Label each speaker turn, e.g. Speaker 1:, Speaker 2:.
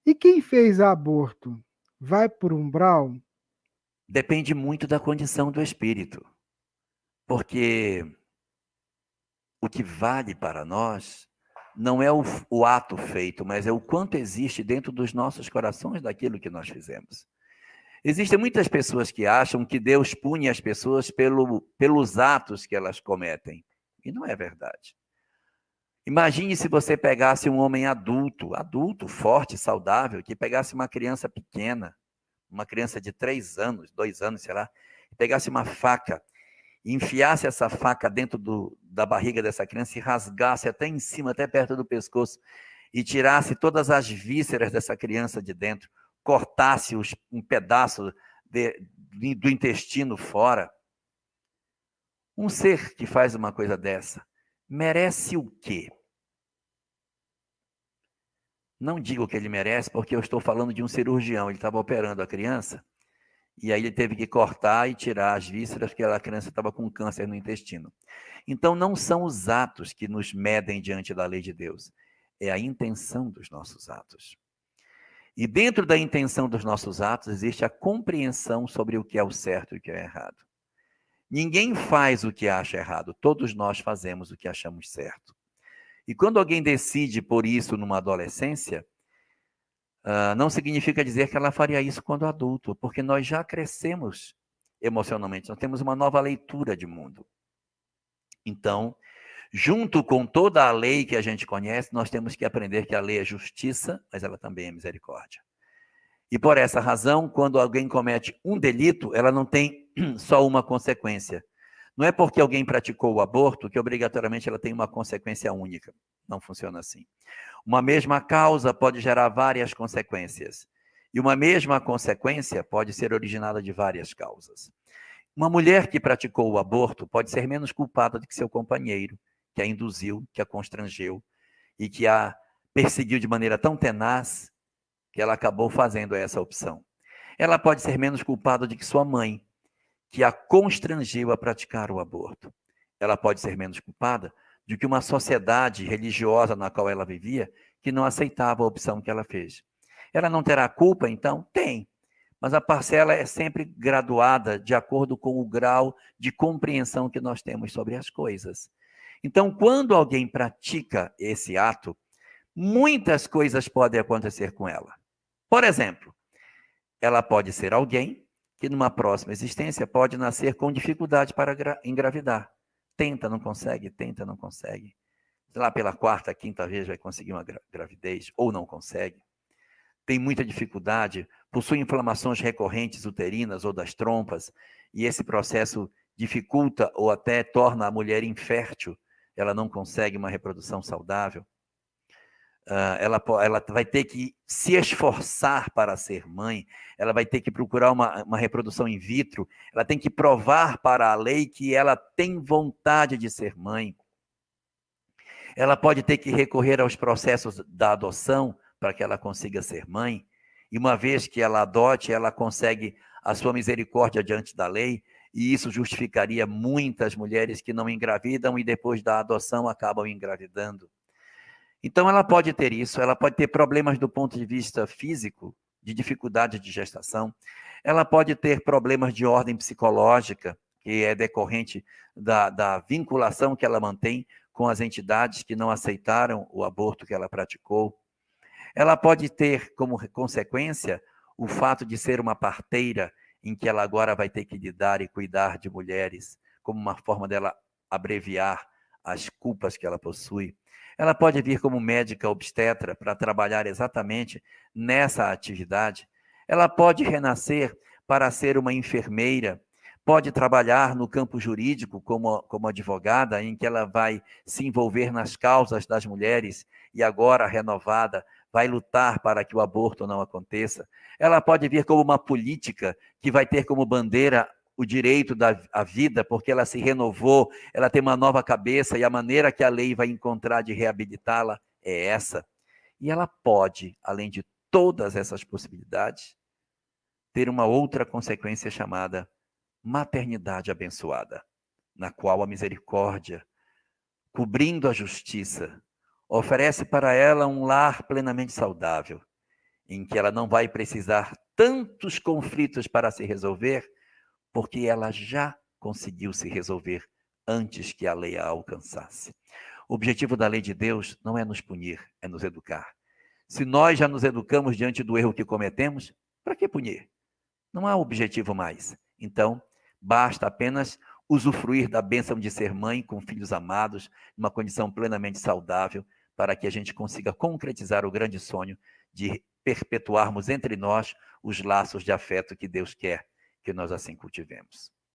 Speaker 1: E quem fez aborto vai por umbral?
Speaker 2: Depende muito da condição do espírito, porque o que vale para nós não é o ato feito, mas é o quanto existe dentro dos nossos corações daquilo que nós fizemos. Existem muitas pessoas que acham que Deus pune as pessoas pelos atos que elas cometem. E não é verdade. Imagine se você pegasse um homem adulto, forte, saudável, que pegasse uma criança pequena, uma criança de 3 anos, 2 anos, sei lá, pegasse uma faca e enfiasse essa faca dentro da barriga dessa criança e rasgasse até em cima, até perto do pescoço, e tirasse todas as vísceras dessa criança de dentro, cortasse um pedaço do intestino fora. Um ser que faz uma coisa dessa merece o quê? Não digo que ele merece, porque eu estou falando de um cirurgião. Ele estava operando a criança, e aí ele teve que cortar e tirar as vísceras, porque a criança estava com câncer no intestino. Então, não são os atos que nos medem diante da lei de Deus, é a intenção dos nossos atos. E dentro da intenção dos nossos atos existe a compreensão sobre o que é o certo e o que é errado. Ninguém faz o que acha errado, todos nós fazemos o que achamos certo. E quando alguém decide por isso numa adolescência, não significa dizer que ela faria isso quando adulto, porque nós já crescemos emocionalmente, nós temos uma nova leitura de mundo. Então, junto com toda a lei que a gente conhece, nós temos que aprender que a lei é justiça, mas ela também é misericórdia. E por essa razão, quando alguém comete um delito, ela não tem só uma consequência. Não é porque alguém praticou o aborto que obrigatoriamente ela tem uma consequência única. Não funciona assim. Uma mesma causa pode gerar várias consequências. E uma mesma consequência pode ser originada de várias causas. Uma mulher que praticou o aborto pode ser menos culpada do que seu companheiro, que a induziu, que a constrangeu e que a perseguiu de maneira tão tenaz que ela acabou fazendo essa opção. Ela pode ser menos culpada do que sua mãe, que a constrangeu a praticar o aborto. Ela pode ser menos culpada do que uma sociedade religiosa na qual ela vivia, que não aceitava a opção que ela fez. Ela não terá culpa, então? Tem. Mas a parcela é sempre graduada de acordo com o grau de compreensão que nós temos sobre as coisas. Então, quando alguém pratica esse ato, muitas coisas podem acontecer com ela. Por exemplo, ela pode ser alguém que numa próxima existência pode nascer com dificuldade para engravidar. Tenta, não consegue, tenta, não consegue. Lá pela quarta, quinta vez vai conseguir uma gravidez, ou não consegue. Tem muita dificuldade, possui inflamações recorrentes uterinas ou das trompas, e esse processo dificulta ou até torna a mulher infértil, ela não consegue uma reprodução saudável. Ela vai ter que se esforçar para ser mãe, ela vai ter que procurar uma reprodução in vitro, ela tem que provar para a lei que ela tem vontade de ser mãe. Ela pode ter que recorrer aos processos da adoção para que ela consiga ser mãe, e uma vez que ela adote, ela consegue a sua misericórdia diante da lei, e isso justificaria muitas mulheres que não engravidam e depois da adoção acabam engravidando. Então, ela pode ter isso, ela pode ter problemas do ponto de vista físico, de dificuldade de gestação, ela pode ter problemas de ordem psicológica, que é decorrente da vinculação que ela mantém com as entidades que não aceitaram o aborto que ela praticou. Ela pode ter como consequência o fato de ser uma parteira, em que ela agora vai ter que lidar e cuidar de mulheres, como uma forma dela abreviar as culpas que ela possui. Ela pode vir como médica obstetra para trabalhar exatamente nessa atividade. Ela pode renascer para ser uma enfermeira, pode trabalhar no campo jurídico como advogada, em que ela vai se envolver nas causas das mulheres e agora renovada vai lutar para que o aborto não aconteça. Ela pode vir como uma política que vai ter como bandeira o direito à vida, porque ela se renovou, ela tem uma nova cabeça e a maneira que a lei vai encontrar de reabilitá-la é essa. E ela pode, além de todas essas possibilidades, ter uma outra consequência chamada maternidade abençoada, na qual a misericórdia, cobrindo a justiça, oferece para ela um lar plenamente saudável. em que ela não vai precisar tantos conflitos para se resolver, porque ela já conseguiu se resolver antes que a lei a alcançasse. O objetivo da lei de Deus não é nos punir, é nos educar. Se nós já nos educamos diante do erro que cometemos, para que punir? Não há objetivo mais. Então, basta apenas usufruir da bênção de ser mãe com filhos amados, numa condição plenamente saudável, para que a gente consiga concretizar o grande sonho de perpetuarmos entre nós os laços de afeto que Deus quer que nós assim cultivemos.